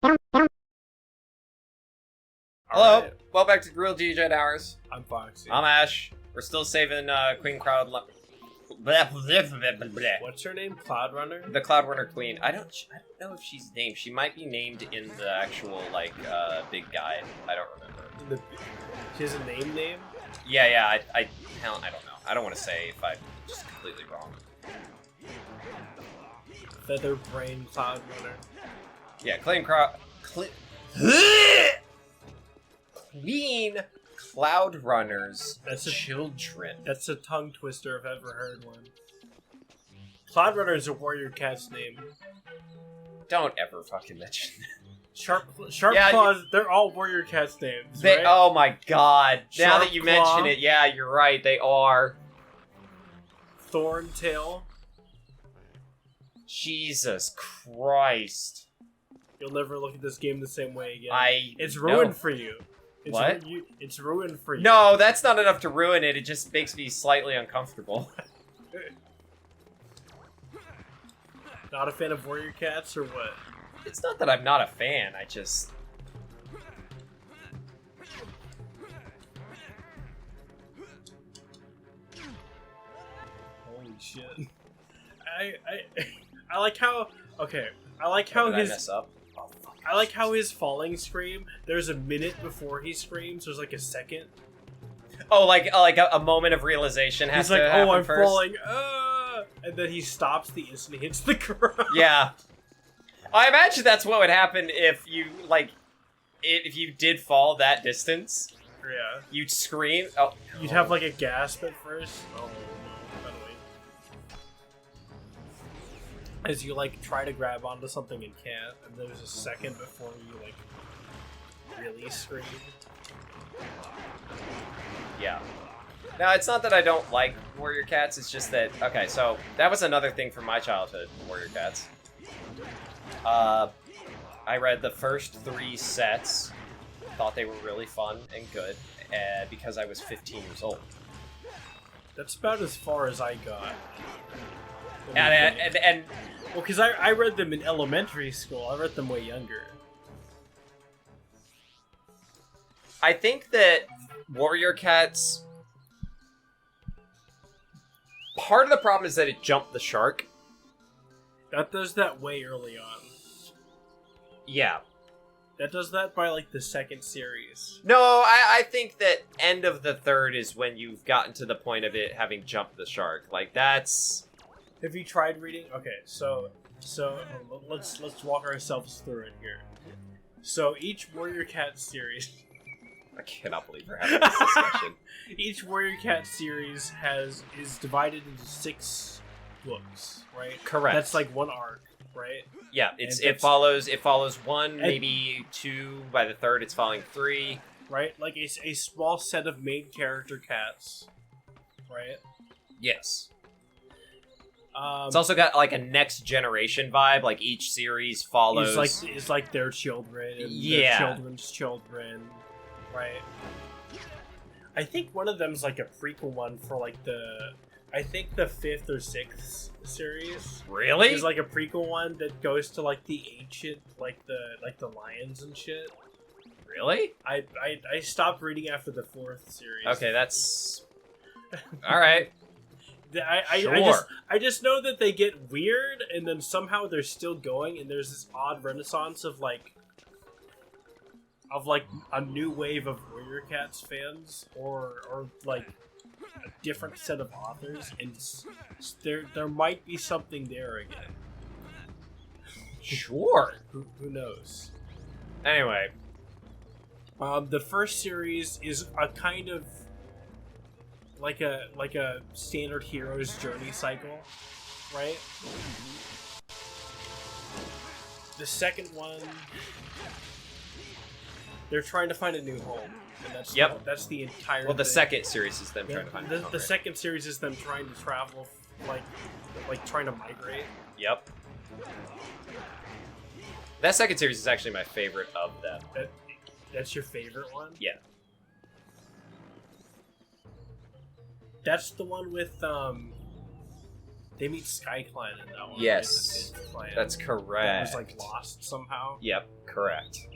Hello, Right. welcome back to Real DJ Hours. I'm Foxy. I'm Ash. We're still saving Queen Cloud. What's her name? Cloud Runner? The Cloud Runner Queen. I don't know if she's named. She might be named in the actual big guide. I don't remember. She has a name? Yeah. I don't know. I don't want to say if I'm just completely wrong. Feather Brain Cloud Runner. Yeah, Queen Cloud Runner's children. That's a tongue twister if I've ever heard one. Cloud Runner is a warrior cat's name. Don't ever fucking mention Sharp Yeah, Claws, they're all warrior cat's names, They, right? oh my god. Now Sharp that you Claw. mention it, yeah, you're right, they are. Thorntail. Jesus Christ. You'll never look at this game the same way again. It's no. ruined for you. It's What? It's ruined for you. No, that's not enough to ruin it, it just makes me slightly uncomfortable. Not a fan of warrior cats or what? It's not that I'm not a fan, I just... Holy shit. I like how I like how Did I his mess up? Oh, fuck. I like how his falling scream, there's a minute before he screams, there's like a second. Oh, like a moment of realization has He's to like, happen oh, I'm first? falling, and then he stops the instant he hits the ground. Yeah. I imagine that's what would happen if you, if you did fall that distance. Yeah. You'd scream. Oh, You'd have like a gasp at first. Oh, by the way. As you like try to grab onto something and can't, and there's a second before you like really scream. Yeah. Now, it's not that I don't like Warrior Cats, it's just that... Okay, so, that was another thing from my childhood, Warrior Cats. I read the first 3 sets, thought they were really fun and good, because I was 15 years old. That's about as far as I got. And Well, because I read them in elementary school. I read them way younger. I think that Warrior Cats... Part of the problem is that it jumped the shark. That does that way early on. Yeah. That does that by, like, the second series. No, I think that end of the 3rd is when you've gotten to the point of it having jumped the shark. Like, that's... Have you tried reading? Okay, so let's walk ourselves through it here. So each Warrior Cat series... I cannot believe we're having this discussion. Each Warrior Cat series is divided into 6 books, right? Correct. That's like one arc, right? Yeah, it follows 1, maybe 2. By the 3rd, it's following 3. Right, like a small set of main character cats, right? Yes. It's also got like a next generation vibe. Like each series follows. It's like their children and Yeah. their children's children, right? I think one of them's like a prequel one for like I think the 5th or 6th series Really? is like a prequel one that goes to like the ancient, like the lions and shit. Really? I stopped reading after the 4th series. Okay, that's all right. I just know that they get weird, and then somehow they're still going, and there's this odd renaissance of like a new wave of Warrior Cats fans, or like a different set of authors, and there might be something there again. Sure. Who knows? Anyway, the first series is a kind of like a standard hero's journey cycle, right? The second one, they're trying to find a new home, and that's the entire. well, the thing. second series is them trying to find a home, the right? second series is them trying to travel, like trying to migrate. Yep. That second series is actually my favorite of them. That's your favorite one? Yeah. That's the one with They meet Sky Clan in that one. Yes, right? The fifth clan. that's That correct. was like lost somehow. Yep, correct.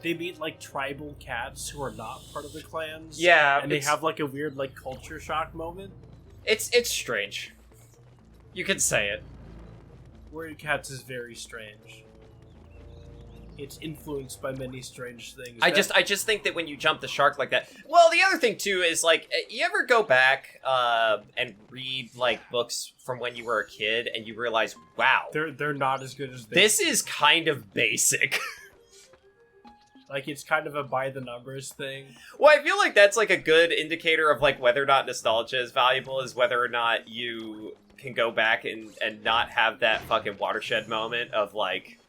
They meet like tribal cats who are not part of the clans. Yeah, and they have like a weird like culture shock moment. It's strange. You could say it. Warrior Cats is very strange. It's influenced by many strange things. I just think that when you jump the shark like that. Well, the other thing too is like, you ever go back and read like books from when you were a kid and you realize, wow, they're not as good as this is kind of basic. Like, it's kind of a by the numbers thing. Well, I feel like that's like a good indicator of like whether or not nostalgia is valuable, is whether or not you can go back and not have that fucking watershed moment of like,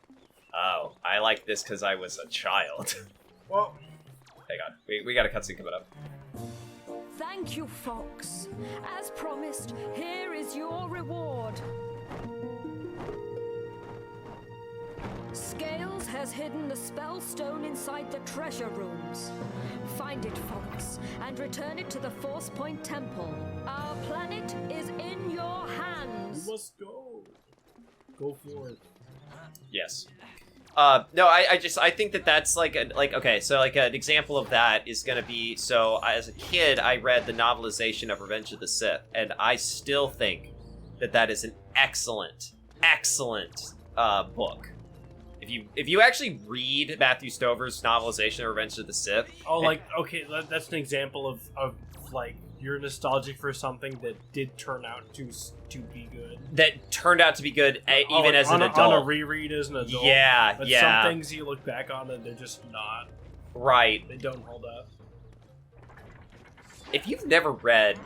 oh, I like this because I was a child. Well, hang on, we got a cutscene coming up. Thank you, Fox. As promised, here is your reward. Scales has hidden the spell stone inside the treasure rooms. Find it, Fox, and return it to the Force Point Temple. Our planet is in your hands. you must go. Go for it. Yes. No, I think that's like okay, so like an example of that is gonna be, so as a kid I read the novelization of Revenge of the Sith, and I still think that is an excellent book. If you actually read Matthew Stover's novelization of Revenge of the Sith, Oh, like, okay, that's an example of like, you're nostalgic for something that did turn out to be good. that turned out to be good even like, as an adult. On a reread as an adult. Yeah, But yeah. some things you look back on and they're just not. Right. They don't hold up. If you've never read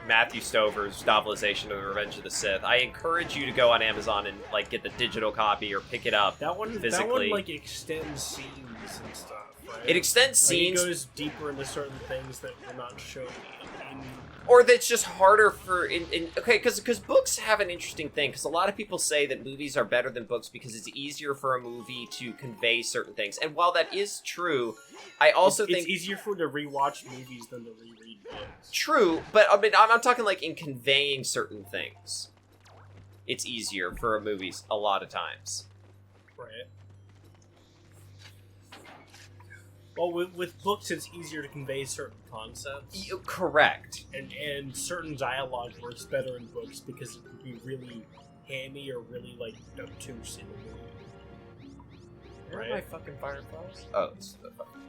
Matthew Stover's novelization of Revenge of the Sith, I encourage you to go on Amazon and like get the digital copy or pick it up. That one physically. like extends scenes and stuff, right? It extends Like, scenes, it goes deeper into certain things that were not shown in or that's just harder for okay, because books have an interesting thing, because a lot of people say that movies are better than books because it's easier for a movie to convey certain things, and while that is true, I also think it's easier for to rewatch movies than to reread books. true, but I mean, I'm talking like in conveying certain things, it's easier for a movie a lot of times. Right. Well, with books, it's easier to convey certain concepts, Correct. and certain dialogue works better in books because it can be really hammy or really like obtuse in a movie. Where are my fucking fireflies? Oh, it's the fucking...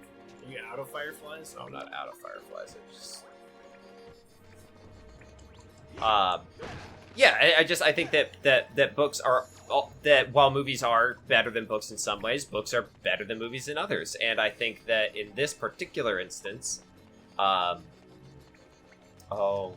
Are you out of fireflies? No, I'm not out of fireflies. I just... yeah, I think that books are... that while movies are better than books in some ways, books are better than movies in others. And I think that in this particular instance... oh,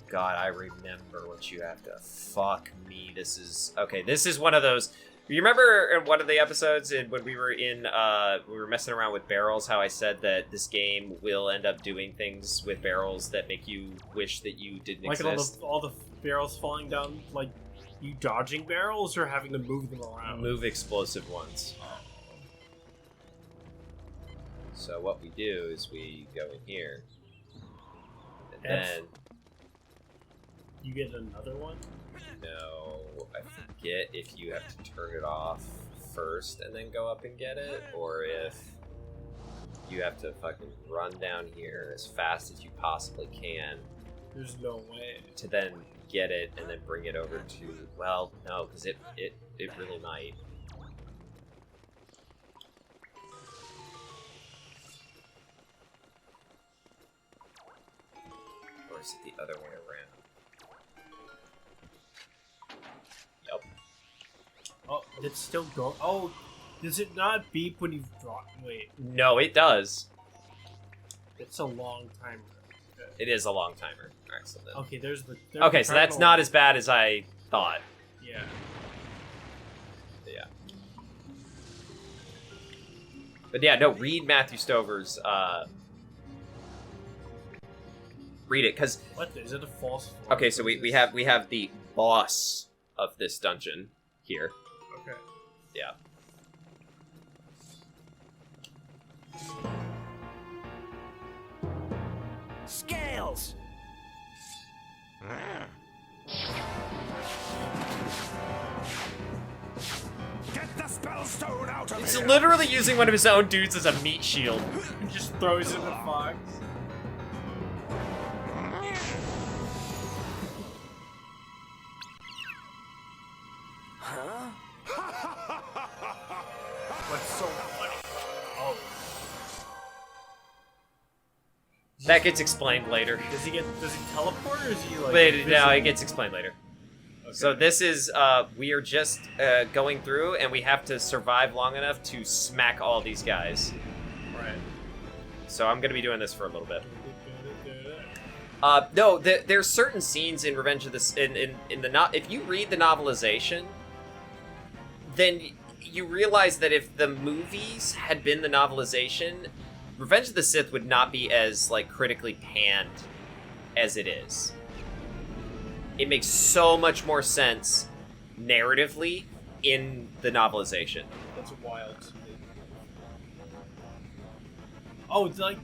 God, I remember what you have to... Fuck me, this is... Okay, this is one of those... You remember in one of the episodes when we were we were messing around with barrels, how I said that this game will end up doing things with barrels that make you wish that you didn't Like exist? all the barrels falling down, like you dodging barrels or having to move them around? Move explosive ones. So what we do is we go in here, and then you get another one. no, I forget if you have to turn it off first and then go up and get it, or if you have to fucking run down here as fast as you possibly can There's no way. to then get it and then bring it over to, well, no, because it really might. Or is it the other way around? Yep. Oh, it's still going. Oh, does it not beep when you drop? Wait, No, it does. it's a long timer. It is a long timer. Alright, so then... Okay, there's Okay, so that's not as bad as I thought. Yeah. Yeah. But yeah, no, read Matthew Stover's, read it, because... What? Is it a false? Okay, so we have the boss of this dungeon here. Okay. Yeah. Scales! Spellstone out of He's here. literally using one of his own dudes as a meat shield. And just throws it at Fox. What's so funny? Oh, That gets explained later. does he teleport or is he like? But no, invisible? it gets explained later. Okay. So this is, we are just going through, and we have to survive long enough to smack all these guys. Right. So I'm gonna be doing this for a little bit. No, there's certain scenes in Revenge of the if you read the novelization, then you realize that if the movies had been the novelization, Revenge of the Sith would not be as like critically panned as it is. It makes so much more sense narratively in the novelization. That's wild to me. Oh, it's like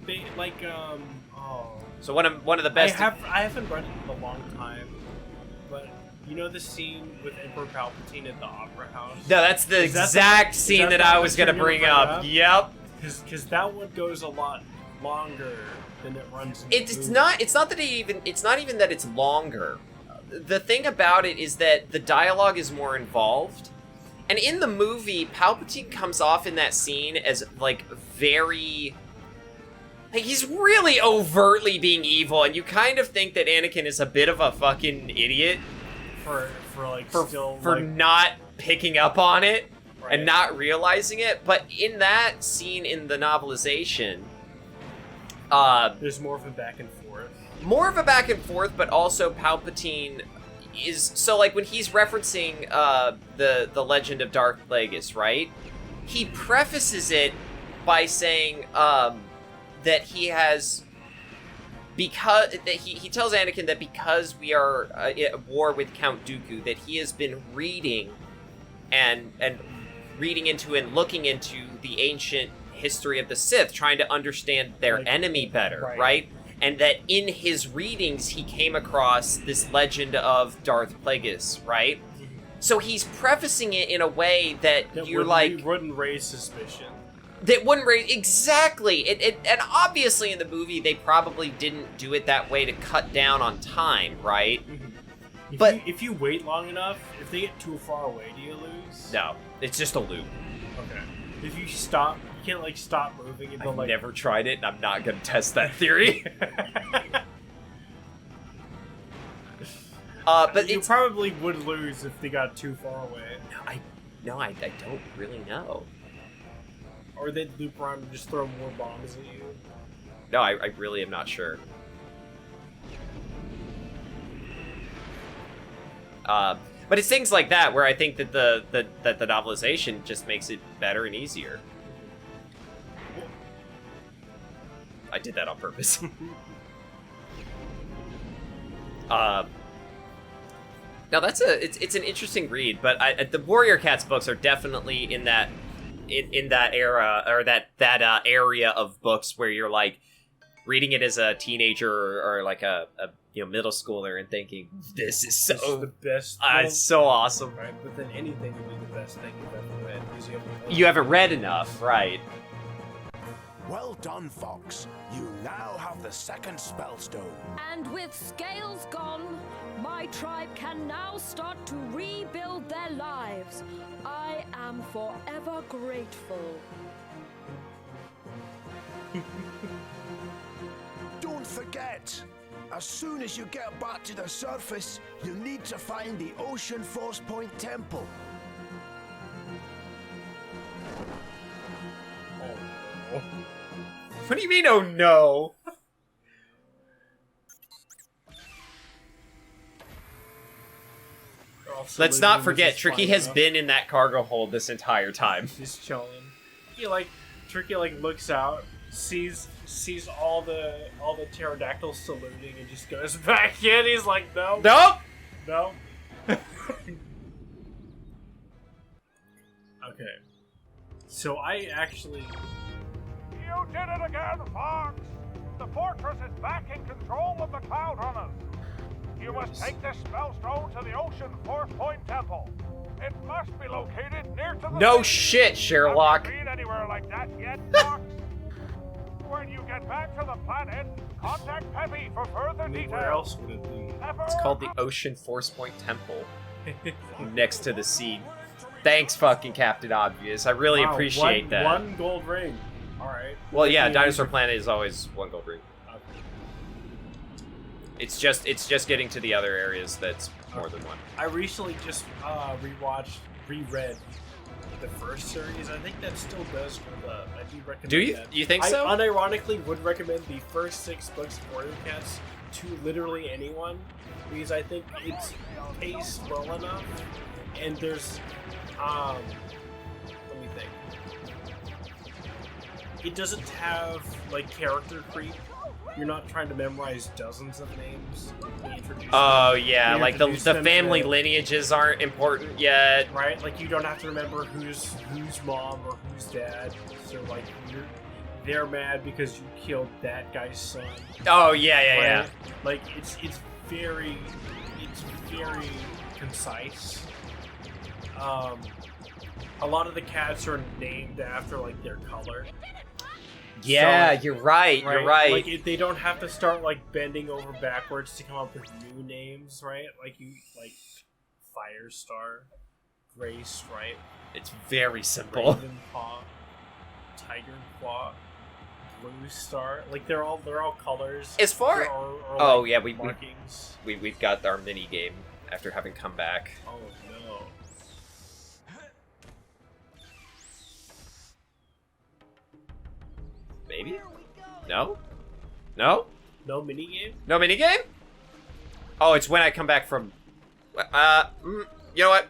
oh. So one of the best. I haven't read it in a long time, but you know the scene with Emperor Palpatine at the Opera House? No, that's the Is that exact is scene that that the I one was you're gonna bring bring up. Yep. Because that one goes a lot longer than it runs. In It's the movie. not. It's not that it's not even that it's longer. The thing about it is that the dialogue is more involved, and in the movie, Palpatine comes off in that scene as like very. Like, he's really overtly being evil, and you kind of think that Anakin is a bit of a fucking idiot for for not picking up on it Right. and not realizing it. But in that scene in the novelization, there's more of a back and forth. more of a back and forth, but also Palpatine is so like when he's referencing the Legend of Darth Plagueis, right? He prefaces it by saying that he has he tells Anakin that because we are at war with Count Dooku, that he has been reading and reading into and looking into the ancient history of the Sith, trying to understand their Like, enemy better, right. right? And that in his readings, he came across this legend of Darth Plagueis, right? So he's prefacing it in a way that you're wouldn't raise suspicion. that wouldn't raise exactly. And obviously in the movie they probably didn't do it that way to cut down on time, right? But- If you wait long enough, if they get too far away, do you lose? No, it's just a loop. Okay. If you stop, you can't like stop moving until I've like. never tried it, and I'm not gonna test that theory. But you it's probably would lose if they got too far away, I don't really know. or they'd loop around and just throw more bombs at you. No, I really am not sure. But it's things like that where I think that the novelization just makes it better and easier. I did that on purpose. Now it's an interesting read, but the Warrior Cats books are definitely in that era or that area of books where you're like reading it as a teenager or like a middle schooler and thinking this is This is so the best. it's so awesome. Right, but then anything would be the best thing you've ever read because You haven't read enough, right? Well done, Fox. You now have the second Spellstone. And with scales gone, my tribe can now start to rebuild their lives. I am forever grateful. Don't forget, as soon as you get back to the surface, you'll need to find the Ocean Force Point Temple. What do you mean, oh no? Let's not forget, Tricky has been in that cargo hold this entire time. Just chilling. Tricky looks out, sees all the pterodactyls saluting, and just goes back in. He's like, no, Nope! no. Okay. So I actually. You did it again, Fox! The fortress is back in control of the Cloud Runners. You must take this spellstone to the Ocean Force Point Temple. It must be located near to the No city. shit, Sherlock. Have you been anywhere like that yet, Fox? When you get back to the planet, contact Peppy for further details. Where else would it be? It's called the Ocean Force Point Temple, next to the sea. Thanks, fucking Captain Obvious. I really Wow, appreciate that. One gold ring. Alright. Well, yeah, Dinosaur Planet is always one gold ring. It's just getting to the other areas that's more than one. I recently just reread the first series. I think that still does hold up. I do recommend Do you? that. You think I so? unironically would recommend the first 6 books of Warrior Cats to literally anyone, because I think it's paced well enough, and there's let me think. It doesn't have like character creep. You're not trying to memorize dozens of names. Oh yeah, You like the introduce them family to- lineages aren't important yet. Right? Like you don't have to remember who's mom or who's dad. So like they're mad because you killed that guy's son. Oh yeah, yeah, Right? Like it's very concise. A lot of the cats are named after like their color. yeah. So, You're right. You're right. Like they don't have to start like bending over backwards to come up with new names, right? Like Firestar, Gray Stripe, It's very simple. Ravenpaw, Tiger Claw, Blue Star. Like they're all colors. As far Or, oh like, yeah, markings. we've got our mini game after having come back. Oh no. Maybe? No? No? No minigame? No mini game? Oh, it's when I come back from. You know what?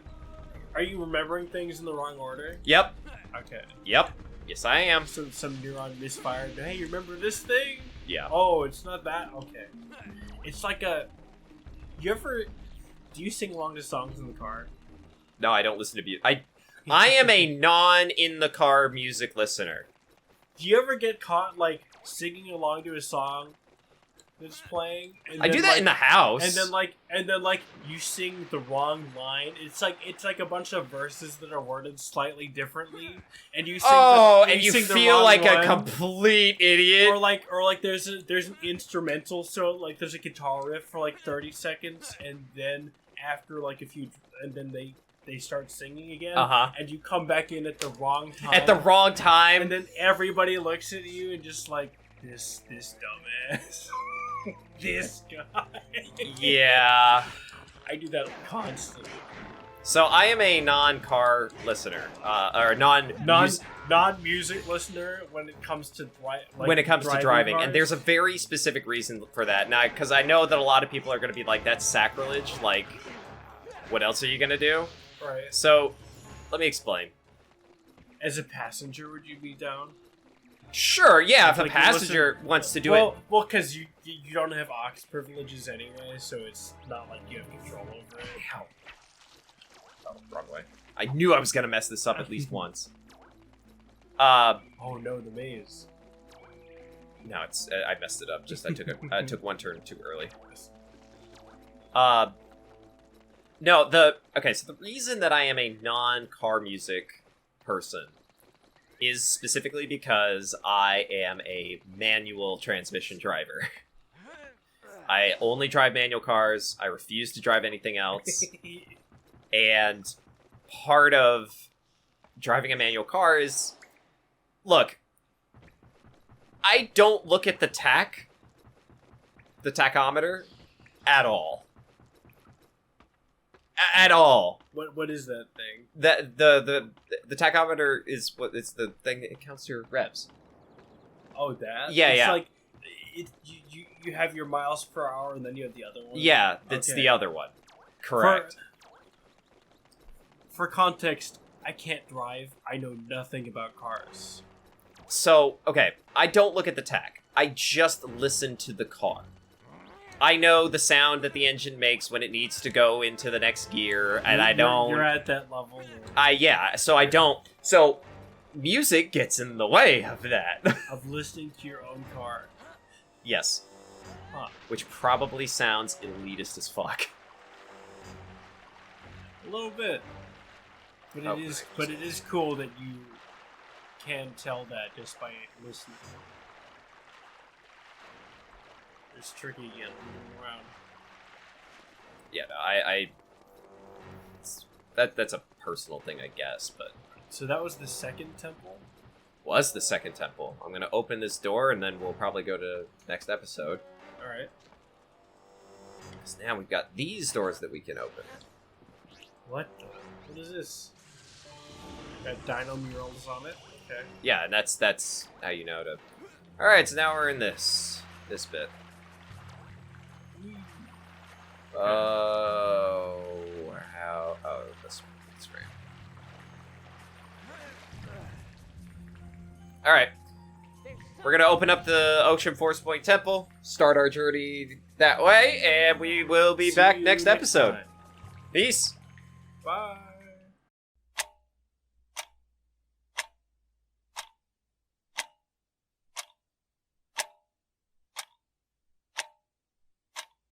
Are you remembering things in the wrong order? Yep. Okay. Yep. Yes, I am. So some neuron misfired. Hey, you remember this thing? Yeah. Oh, it's not that? Okay. It's like a... Do you sing along to songs in the car? No, I don't listen to music. I am a non-in-the-car music listener. Do you ever get caught, like, singing along to a song that's playing? And I then, do that like, in the house. And then you sing the wrong line. It's like a bunch of verses that are worded slightly differently, and you sing. and you sing the feel wrong like a one. complete idiot. Or like there's an instrumental, so like there's a guitar riff for like 30 seconds, and then after like and then they start singing again, and you come back in at the wrong time. At the wrong time. and then everybody looks at you and just like this dumbass, this guy. Yeah. I do that constantly. So I am a non-car listener, or Non-music listener when it comes to driving, cars. and there's a very specific reason for that. Now, because I know that a lot of people are going to be like, "That's sacrilege." Like, what else are you going to do? Right. So, let me explain. As a passenger, would you be down? Sure, yeah. If Like, a passenger wants to do it, well, because you don't have aux privileges anyway, so it's not like you have control over it. Ow. Oh, wrong way. I knew I was going to mess this up at least once. Oh no, the maze. No, it's I messed it up. Just I took one turn too early. No, so the reason that I am a non-car music person is specifically because I am a manual transmission driver. I only drive manual cars. I refuse to drive anything else. And part of driving a manual car is, look, I don't look at the tachometer, at all. At all. What is that thing? The tachometer is what it's the thing that counts your revs. Oh, that? Yeah, it's yeah. Like you have your miles per hour, and then you have the other one. Yeah, that's the other one. Correct. For context, I can't drive. I know nothing about cars. So, okay, I don't look at the tach. I just listen to the car. I know the sound that the engine makes when it needs to go into the next gear, and I don't... You're at that level. So I don't... So, music gets in the way of that. Of listening to your own car. Yes. Huh. Which probably sounds elitist as fuck. A little bit. But Oh, it is cool that you can tell that just by listening. There's Tricky again moving around. Yeah, that's a personal thing, I guess, but So that was the second temple? was the second temple. I'm gonna open this door and then we'll probably go to next episode. Alright. Because now we've got these doors that we can open. What is this? Got dino murals on it? Okay. Yeah, and that's how you know to. All right, so now we're in this bit. Oh, how? Oh, this right. All right, we're gonna open up the Ocean Force Point Temple, start our journey that way, and we will be See back you next episode. time. Peace. Bye.